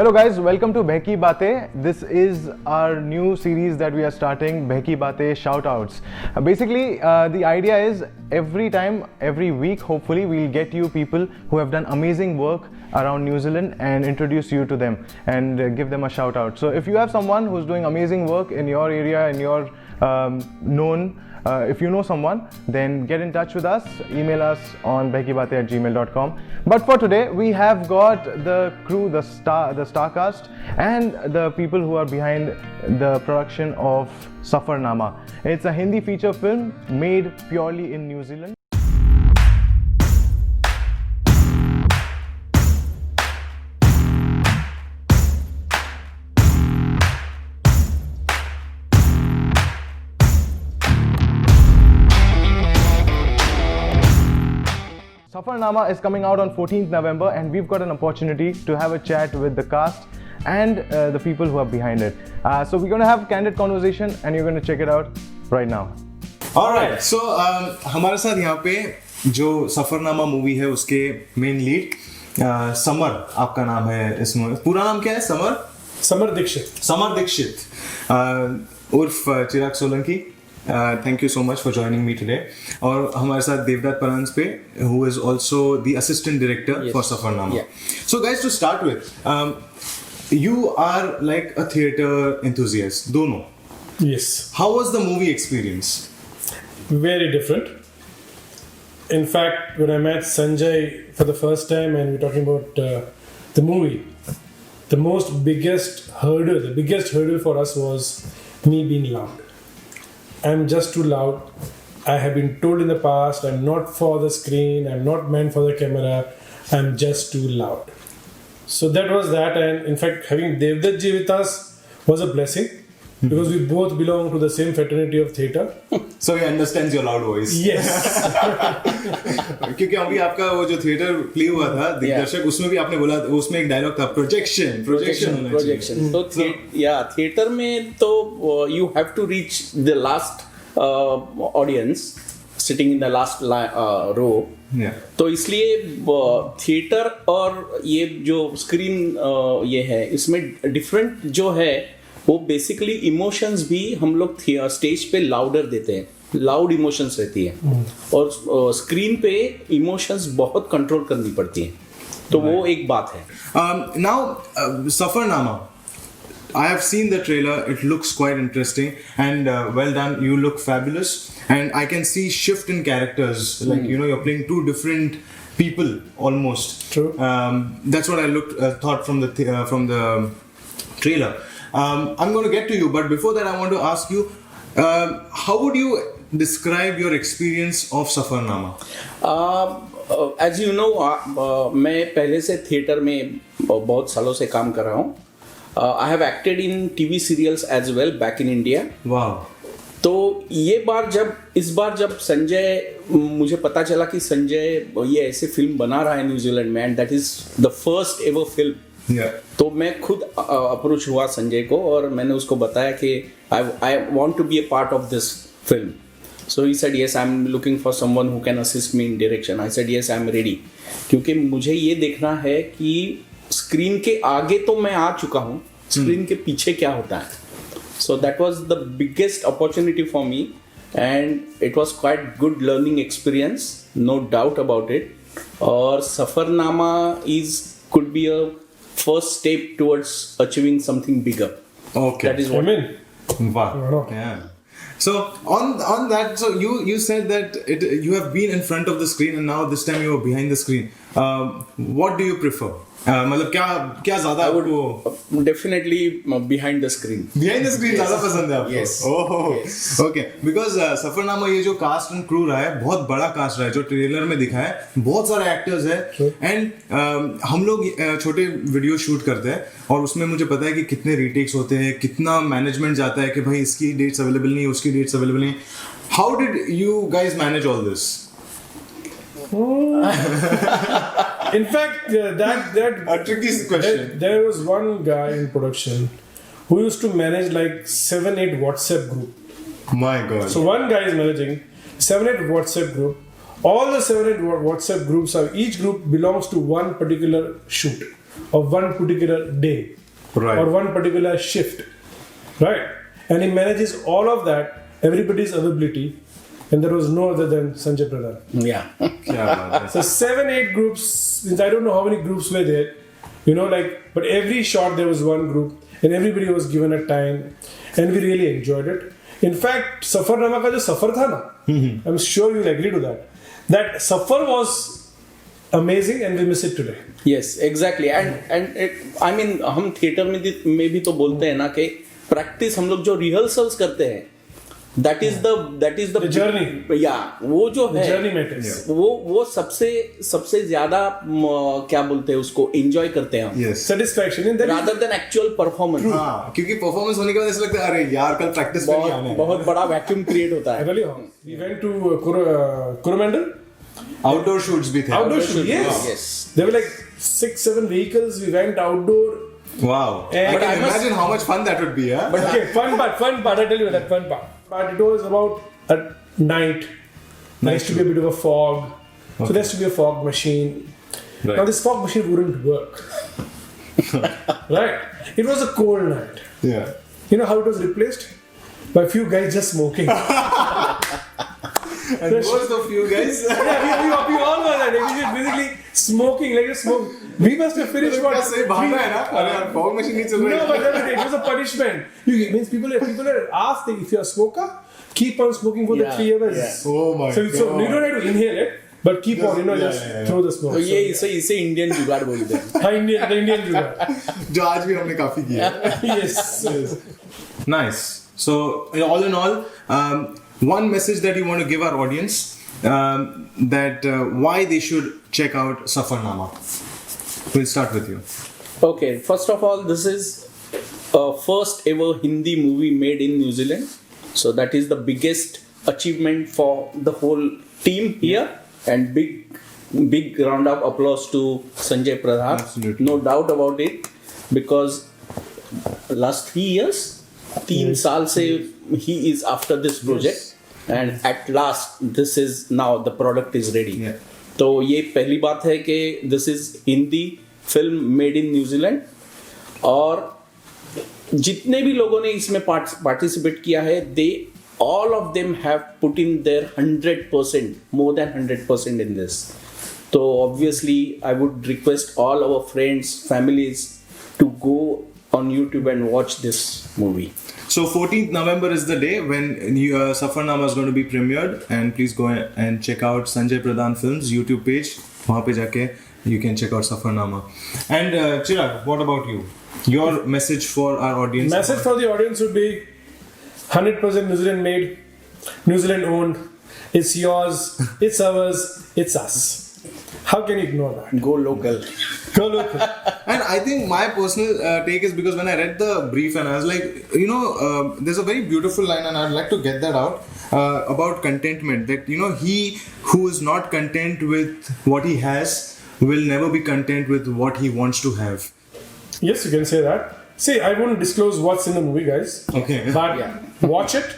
Hello guys, welcome to Behki Batein. This is our new series that we are starting, Behki Batein Shoutouts. The idea is every week, hopefully, we'll get you people who have done amazing work around New Zealand and introduce you to them and give them a shout out. So if you have someone who's doing amazing work in your area, in your if you know someone, then get in touch with us. Email us on behkibatein@gmail.com. But for today, we have got the crew, the Starcast, and the people who are behind the production of Safarnama. It's a Hindi feature film made purely in New Zealand. Safarnama is coming out on 14th November and we've got an opportunity to have a chat with the cast and the people who are behind it. So we're going to have a candid conversation and you're going to check it out right now. Alright, so हमारे साथ यहाँ पे जो Safarnama movie है उसके main lead summer आपका नाम है, इसमें पूरा नाम क्या है? समर दीक्षित उर्फ चिराग Solanki. Thank you so much for joining me today. और हमारे साथ Devdutt Paranjpe, who is also the assistant director for Safarnama. Yeah. So guys, to start with, you are like a theatre enthusiast, दोनों. Yes. How was the movie experience? Very different. In fact, when I met Sanjay for the first time and we're talking about the movie, the biggest hurdle for us was me being loud. I'm just too loud. I have been told in the past I'm not for the screen, I'm not meant for the camera, I'm just too loud. So that was that, and in fact having Devdutt ji with us was a blessing because we both belong to the same fraternity of theatre. So he understands your loud voice. Yes. क्योंकि अभी आपका वो जो theatre play हुआ था दिग्दर्शक, उसमें भी आपने बोला, उसमें एक डायलॉग था प्रोजेक्शन. तो थिएटर में तो you have to reach the last audience sitting in the last row. तो इसलिए थिएटर और ये जो स्क्रीन ये है, इसमें डिफरेंट जो है वो बेसिकली इमोशंस भी हम लोग स्टेज पे लाउडर देते हैं, लाउड इमोशंस रहती है और स्क्रीन पे इमोशंस बहुत कंट्रोल करनी पड़ती है, तो वो एक बात है. Now Safarnama, I have seen the trailer, it looks quite interesting and well done, you look fabulous and I can see shift in characters, like you know you're playing two different people almost. True. That's what I thought from the trailer. I'm going to get to you, but before that I want to ask you, how would you describe your experience of Safarnama? As you know, मैं पहले से theatre में बहुत सालों से काम कर रहा हूँ. I have acted in TV serials as well back in India. Wow. तो इस बार जब संजय, मुझे पता चला कि संजय ये ऐसे फिल्म बना रहा है न्यूजीलैंड में, and that is the first ever film. तो मैं खुद अप्रोच हुआ संजय को और मैंने उसको बताया कि I want to be a part of this film. So he said yes, I am looking for someone who can assist me in direction. I said yes, I am ready, क्योंकि मुझे ये देखना है कि स्क्रीन के आगे तो मैं आ चुका हूँ, स्क्रीन के पीछे क्या होता है. So that was the biggest opportunity for me and it was quite good learning experience, no doubt about it. और सफरनामा could be a first step towards achieving something bigger. Okay. That is what. Amen. Wow. Yeah. So on that, so you said that you have been in front of the screen and now this time you are behind the screen. What do you prefer? मतलब क्या ज़्यादा आपको? Definitely behind the screen. Behind the screen ज़्यादा पसंद है आपको? Yes. Oh. Okay. Because Safarnama ये जो कास्ट एंड क्रू रहा है, बहुत बड़ा कास्ट रहा है, जो ट्रेलर में दिखा है, बहुत सारे एक्टर्स हैं एंड हम लोग छोटे वीडियो शूट करते हैं और उसमें मुझे पता है कि कितने रीटेक्स होते हैं, कितना मैनेजमेंट जाता है कि भाई इसकी डेट्स अवेलेबल नहीं, उसकी डेट्स अवेलेबल नहीं. How did you guys manage all this? In fact, that A tricky question. There was one guy in production who used to manage like 7-8 WhatsApp group. My God. So one guy is managing 7-8 WhatsApp group. All the 7-8 WhatsApp groups each group belongs to one particular shoot. of one particular day Right. or one particular shift, right? And he manages all of that, everybody's availability, and there was no other than Sanjay Pradhan. Yeah. क्या बात है. So 7-8 groups, means I don't know how many groups were there, you know, like, but every shot there was one group and everybody was given a time and we really enjoyed it. In fact, Safarnama का जो सफर था ना, I'm sure you'll agree to that. That suffer was amazing and we miss it today. Yes, exactly. And it, I mean, हम theatre में भी तो बोलते हैं ना कि प्रैक्टिस हम लोग जो रिहर्सल्स करते हैं that is the journey. Yeah, वो जो है journey matters. वो सबसे ज्यादा क्या बोलते हैं उसको एंजॉय करते हैं हम. Yes. Satisfaction in that. rather than actual performance. हाँ, क्योंकि परफॉर्मेंस होने के बाद ऐसा लगता है अरे यार कल प्रैक्टिस में नहीं आना है. बहुत बड़ा वैक्यूम क्रिएट होता है. Really, we went to Coromandel. Outdoor shoots भी थे. Outdoor shoot, yes. Yes. There were like 6-7 vehicles. We went outdoor. Wow. I But can I must- imagine how much fun that would be. Huh? But okay, fun part. I tell you that fun part. But it was about at night. There has to be a bit of a fog. So there has to be a fog machine. Right. Now this fog machine wouldn't work. Right? It was a cold night. Yeah. You know how it was replaced? By a few guys just smoking. And those the few guys. Yeah, we all were that. We were basically smoking like a smoke. We must have finished what? क्या सही भागना है ना? अरे यार fog machine नहीं चल रही. No, but it was a punishment. It means people are asked if you're a smoker, keep on smoking for the Yeah, 3 hours. yeah. Oh my So god. you don't have to inhale it, but keep on, just throw the smoke. तो ये इसे Indian जुगाड़ बोलते हैं. हाँ, the Indian jugaad. जो आज भी हमने काफी किया. Yes. Nice. So all in all, one message that you want to give our audience, that why they should check out Safarnama. We'll start with you. Okay, first of all, this is a first ever Hindi movie made in New Zealand. So that is the biggest achievement for the whole team here, and big round of applause to Sanjay Pradhan. Absolutely. No doubt about it, because last 3 years, 3 साल से he is after this project, and at last this is now the product is ready. Yeah. तो ये पहली बात है कि this is Hindi film made in New Zealand, और जितने भी लोगों ने इसमें पार्टिसिपेट किया है, दे all of them have put in their 100%, more than 100% in this. So obviously I would request all our friends, families to go on YouTube and watch this movie. So 14th November is the day when Safarnama is going to be premiered, and please go and check out Sanjay Pradhan Films YouTube page. वहाँ पे जाके you can check out Safarnama. And Chirag, what about you? Your message for our audience. Message for the audience would be 100% New Zealand made, New Zealand owned. It's yours, it's ours, it's us. How can you ignore that? Go local. Go look. And I think my personal take is because when I read the brief and I was like, there's a very beautiful line, and I'd like to get that out about contentment. That, he who is not content with what he has will never be content with what he wants to have. Yes, you can say that. See, I won't disclose what's in the movie, guys. Okay. But watch it,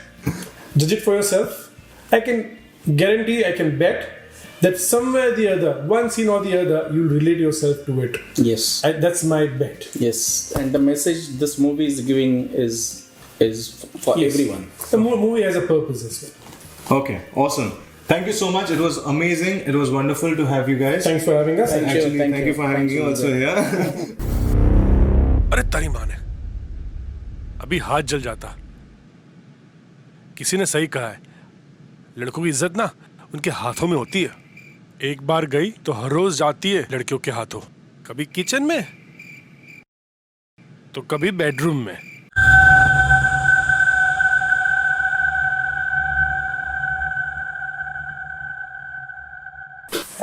judge it for yourself. I can guarantee, I can bet that somewhere or the other, one scene or the other, you'll relate yourself to it. Yes. That's my bet. Yes. And the message this movie is giving is for Yes. everyone. The movie has a purpose as well. Okay, awesome. Thank you so much. It was amazing. It was wonderful to have you guys. Thanks for having us. Thank you. Actually, thank you for having Thank me you, also here. अरे तारी माँ ने अभी हाथ जल जाता. किसी ने सही कहा है, लड़कों की इज्जत ना उनके हाथों में होती है. एक बार गई तो हर रोज जाती है लड़कियों के हाथों, कभी किचन में तो कभी बेडरूम में.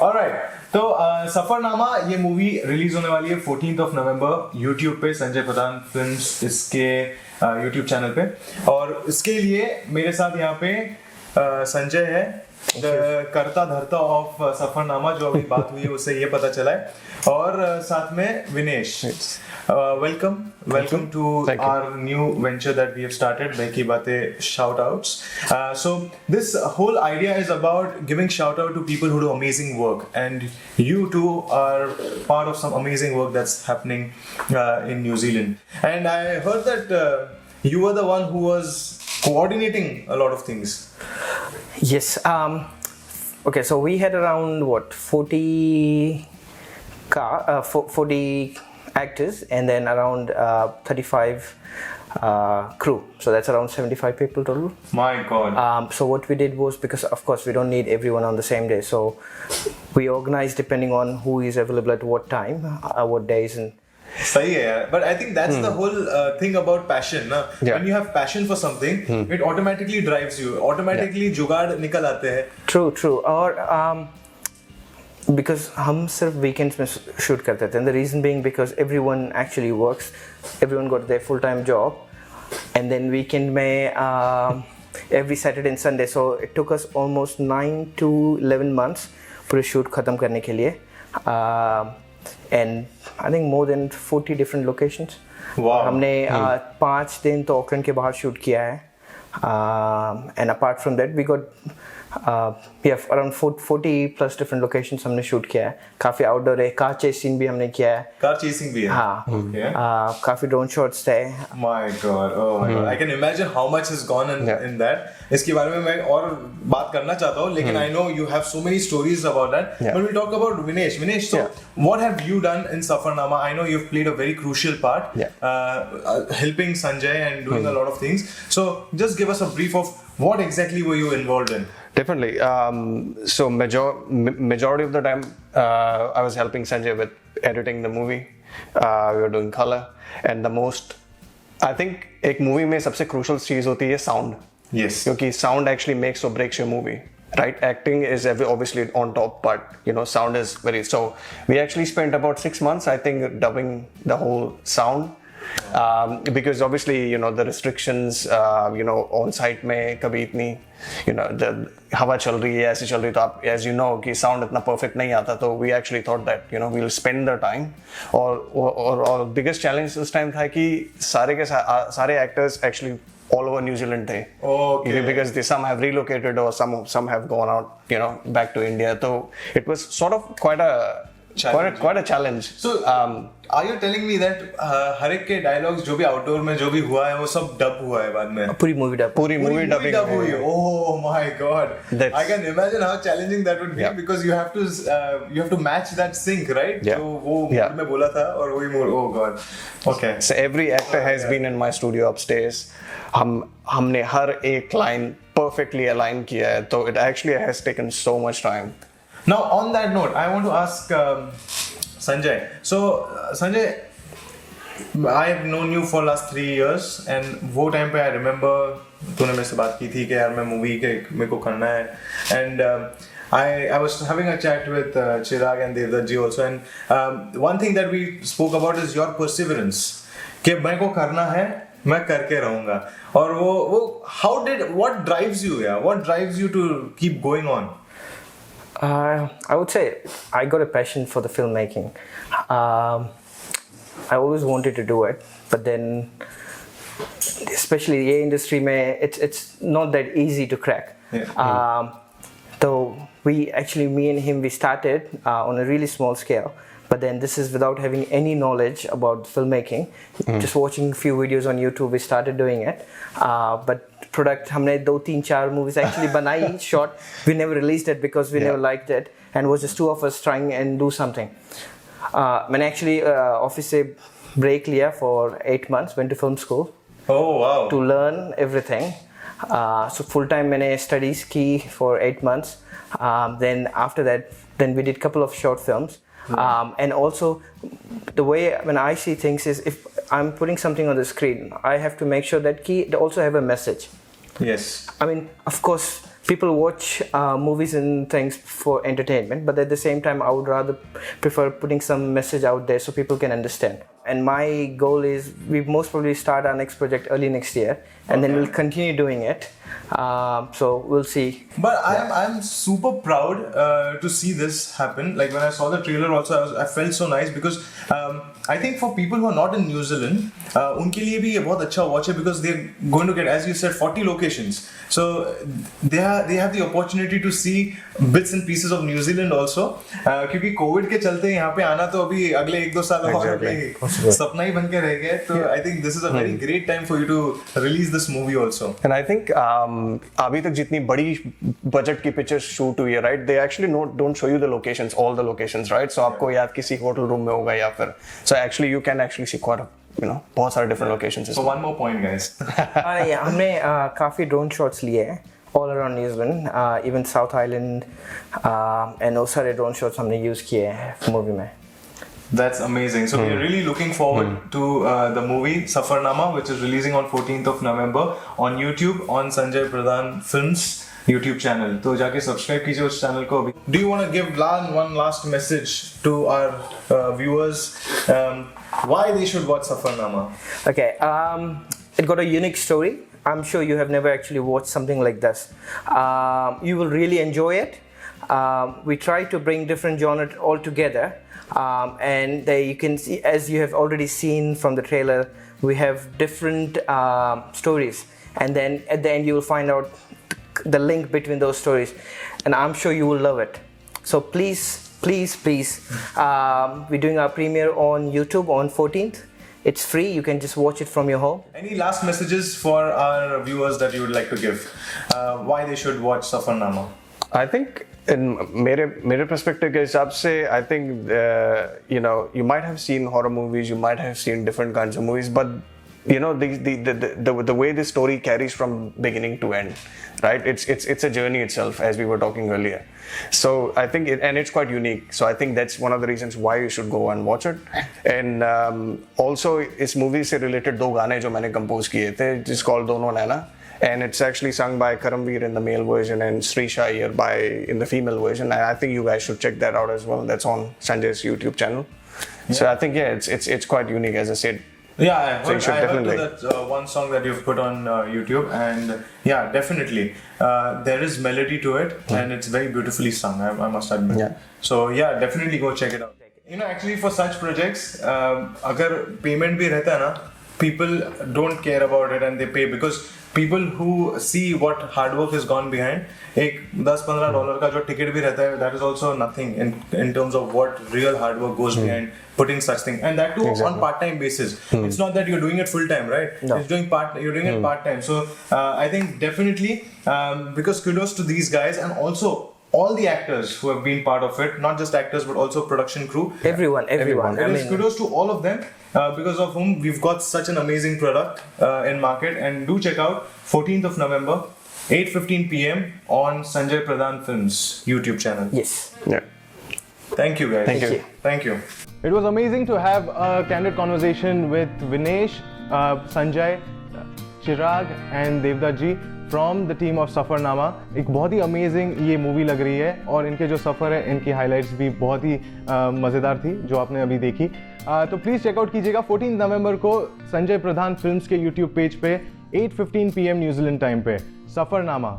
Alright, तो सफरनामा ये मूवी रिलीज होने वाली है 14th of November YouTube पे, संजय प्रधान फिल्म्स इसके YouTube चैनल पे. और इसके लिए मेरे साथ यहाँ पे संजय है, करता धरता ऑफ सफरनामा जो अभी बात हुई है उससे ये पता चला है, और साथ में Vinesh, welcome to our new venture that we have started, बहकी बातें shout outs. So this whole idea is about giving shout out to people who do amazing work, and you two are part of some amazing work that's happening in New Zealand. And I heard that you were the one who was coordinating a lot of things. Yes. Okay, so we had around 40 actors, and then around 35 crew. So that's around 75 people total. My God. So what we did was, because of course we don't need everyone on the same day, so we organized depending on who is available at what time, what days, and सही है यार, but I think that's the whole thing about passion ना. When you have passion for something, it automatically drives you, automatically जुगाड़ निकल आते हैं. True. और because हम सिर्फ weekends में shoot करते थे, and the reason being because everyone actually works, everyone got their full-time job, and then weekend में every Saturday and Sunday, so it took us almost 9 to 11 months पूरे shoot खत्म करने के लिए. And I think more than 40 different locations. Wow. हमने 5 दिन तो Auckland के बाहर शूट किया है. And apart from that we got around 40 plus different locations हमने शूट किया है. काफी आउटडोर है, कार चेसिंग भी हमने किया है. कार चेसिंग भी है. हाँ. Okay. काफी ड्रोन शॉट्स थे. My God, oh my God. I can imagine how much has gone in that. इसके बारे में मैं और बात करना चाहता हूँ, लेकिन I know you have so many stories about that. But we'll talk about Vinesh. So what have you done in Safarnama? I know you've played a very crucial part, helping Sanjay and doing a lot of things. So just give us a brief of what exactly were you involved in? Definitely. So majority of the time, I was helping Sanjay with editing the movie. We were doing color, and the most, I think, एक movie में सबसे crucial चीज होती है sound. Yes. क्योंकि sound actually makes or breaks your movie. Right? Acting is obviously on top, but sound is very. So we actually spent about 6 months, I think, dubbing the whole sound. Because obviously the restrictions on site में कभी इतनी हवा चल रही है, ऐसी चल रही, तो आप as you know कि sound इतना perfect नहीं आता, तो we actually thought that we'll spend the time. और biggest challenge उस time था कि सारे actors actually all over New Zealand थे. Okay. Because some have relocated or some have gone out back to India. So it was sort of quite a challenge. So are you telling me that हर एक के dialogues जो भी outdoor में जो भी हुआ है वो सब dub हुआ है बाद में? पूरी movie dubbing हुई है. Oh my God. I can imagine how challenging that would be, because you have to match that sync, right? Yeah. जो वो mood में बोला था और वही mood. Oh God. Okay. So every actor has been in my studio upstairs. हमने हर एक line perfectly align किया है, तो it actually has taken so much time. Now on that note, I want to ask Sanjay. So Sanjay, I have known you for last 3 years, and वो time पे I remember तूने मेरे से बात की थी कि यार मैं movie के मेरे को करना है, and I was having a chat with Chirag and Devdutt ji also, and one thing that we spoke about is your perseverance. कि मेरे को करना है, मैं करके रहूँगा, और वो what drives you, what drives you to keep going on? I would say I got a passion for the filmmaking. I always wanted to do it, but then, especially the industry, it's not that easy to crack. So me and him, we started on a really small scale. But then this is without having any knowledge about filmmaking. Just watching a few videos on YouTube, we started doing it. But product, हमने 2-3-4 movies actually बनाई, shot. We never released it because we never liked it, and it was just 2 of us trying and do something. मैंने actually office से break लिया for 8 months. Went to film school. Oh wow! To learn everything. So full time मैंने studies की for 8 months. Then after that, then we did couple of short films. And also, the way when I see things is, if I'm putting something on the screen, I have to make sure that it also have a message. Yes. I mean, of course, people watch movies and things for entertainment, but at the same time, I would rather prefer putting some message out there so people can understand. And my goal is we most probably start our next project early next year, and then we'll continue doing it. So we'll see. But I'm super proud to see this happen. Like when I saw the trailer also, I felt so nice because I think for people who are not in New Zealand, उनके लिए भी ये बहुत अच्छा watch है because they're going to get, as you said, 40 locations. So they have the opportunity to see bits and pieces of New Zealand also. क्योंकि Covid के चलते यहाँ पे आना तो अभी अगले 1-2 साल और सपना ही बन के रह गया. तो I think this is a very great time for you to release this movie also. And I think अभी तक जितनी बड़ी बजट की पिक्चर्स शूट हुई है, right, they actually don't show you the locations, all the locations, right? So आपको या किसी होटल रूम में होगा या फिर so actually you can actually see quite a, you know, बहुत सारे different locations. So one more point, guys. हमने काफी drone shots लिए हैं all around New Zealand, even South Island, and बहुत सारे drone shots हमने use किए हैं movie में. That's amazing. So we're really looking forward to the movie Safarnama, which is releasing on 14th of November on YouTube on Sanjay Pradhan Films YouTube channel. तो जाके subscribe कीजिए उस channel को अभी. Do you want to give one last message to our viewers? Why they should watch Safarnama? Okay, it got a unique story. I'm sure you have never actually watched something like this. You will really enjoy it. We try to bring different genres all together. And you can see, as you have already seen from the trailer, we have different stories, and then at the end you will find out the link between those stories, and I'm sure you will love it. So please, we're doing our premiere on YouTube on 14th. It's free, you can just watch it from your home. Any last messages for our viewers that you would like to give? Why they should watch Safarnama? I think in मेरे perspective के हिसाब से, I think you know, you might have seen horror movies, you might have seen different kinds of movies, but you know, the way the story carries from beginning to end, right? It's a journey itself, as we were talking earlier. So I think and it's quite unique. So I think that's one of the reasons why you should go and watch it. And also इस movie से related 2 गाने जो मैंने compose किए थे, it's called दोनों नैना. And it's actually sung by Karamveer in the male version and Srisha here in the female version. And I think you guys should check that out as well. That's on Sanjay's YouTube channel. Yeah. So I think it's quite unique, as I said. Yeah, I heard, so you should definitely. that one song that you've put on YouTube, and yeah, definitely there is melody to it, and it's very beautifully sung. I must admit. Yeah. So yeah, definitely go check it out. You know, actually for such projects, अगर payment भी रहता है ना, people don't care about it and they pay because people who see what hard work has gone behind, एक $10-15 का जो ticket भी रहता है, that is also nothing in terms of what real hard work goes behind putting such thing, and that too on part-time basis. It's not that you're doing it full-time, right? No. You're doing it part-time. So I think definitely because kudos to these guys, and also all the actors who have been part of it, not just actors but also production crew. Everyone. Kudos to all of them because of whom we've got such an amazing product in market. And do check out 14th of November, 8:15 p.m. on Sanjay Pradhan Films YouTube channel. Yes. Yeah. Thank you guys. Thank you. It was amazing to have a candid conversation with Vinesh, Sanjay, Chirag and Devdutt ji from the team of Safarnama. एक बहुत ही amazing ये movie लग रही है, और इनके जो सफ़र है, इनकी highlights भी बहुत ही मज़ेदार थी जो आपने अभी देखी. तो प्लीज़ चेकआउट कीजिएगा 14 नवंबर को संजय प्रधान फिल्म्स के YouTube पेज पे 8:15 PM न्यूजीलैंड टाइम पे Safarnama.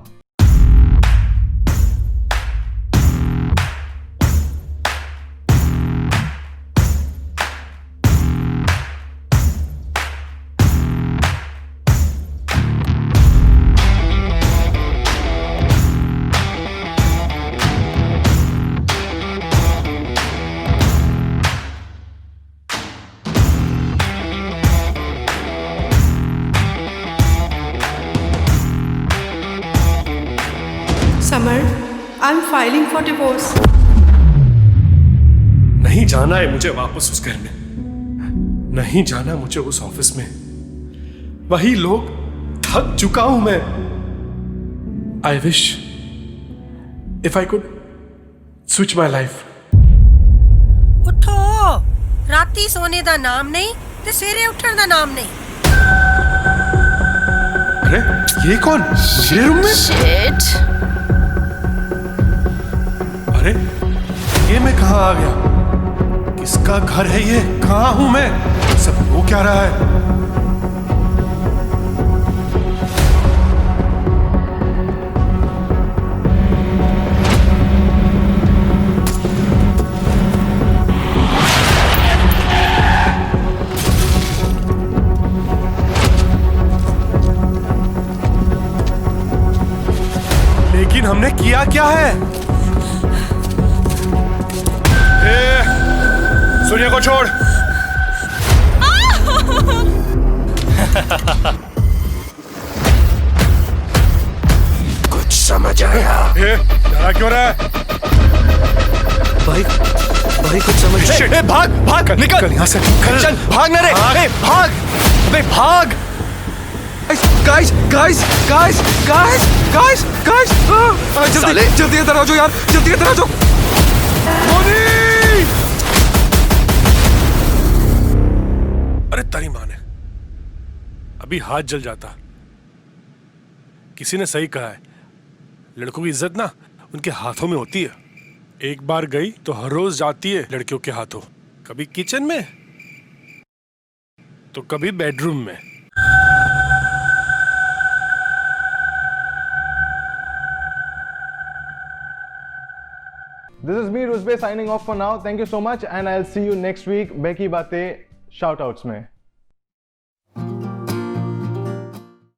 Summer, I'm filing for divorce. नहीं जाना है मुझे वापस उस घर में, नहीं जाना मुझे उस ऑफिस में. वही लोग, थक चुका हूं मैं. I wish if I could switch my life. उठो, राती सोने दा नाम नहीं ते सवेरे उठण दा नाम नहीं. अरे ये कौन मेरे रूम में? Shit. अरे ये मैं कहाँ आ गया? किसका घर है ये? कहाँ हूं मैं? सब हो क्या रहा है? लेकिन हमने किया क्या है? सोनिया को छोड़। कुछ समझ आया? डरा क्यों रहा है? भाई कुछ समझ। भाग भाग निकल यहाँ से। चल भाग ना रे। भाग अबे भाग। गाइस जल्दी इधर आ जाओ यार, जल्दी इधर आ जाओ। अरे तारी माँ ने, अभी हाथ जल जाता। किसी ने सही कहा है, लड़कों की इज्जत ना उनके हाथों में होती है। एक बार गई तो हर रोज जाती है लड़कियों के हाथों, कभी किचन में तो कभी बेडरूम में। This is me, Rusbe, signing off for now. Thank you so much, and I'll see you next week. Beki Baate shoutouts में.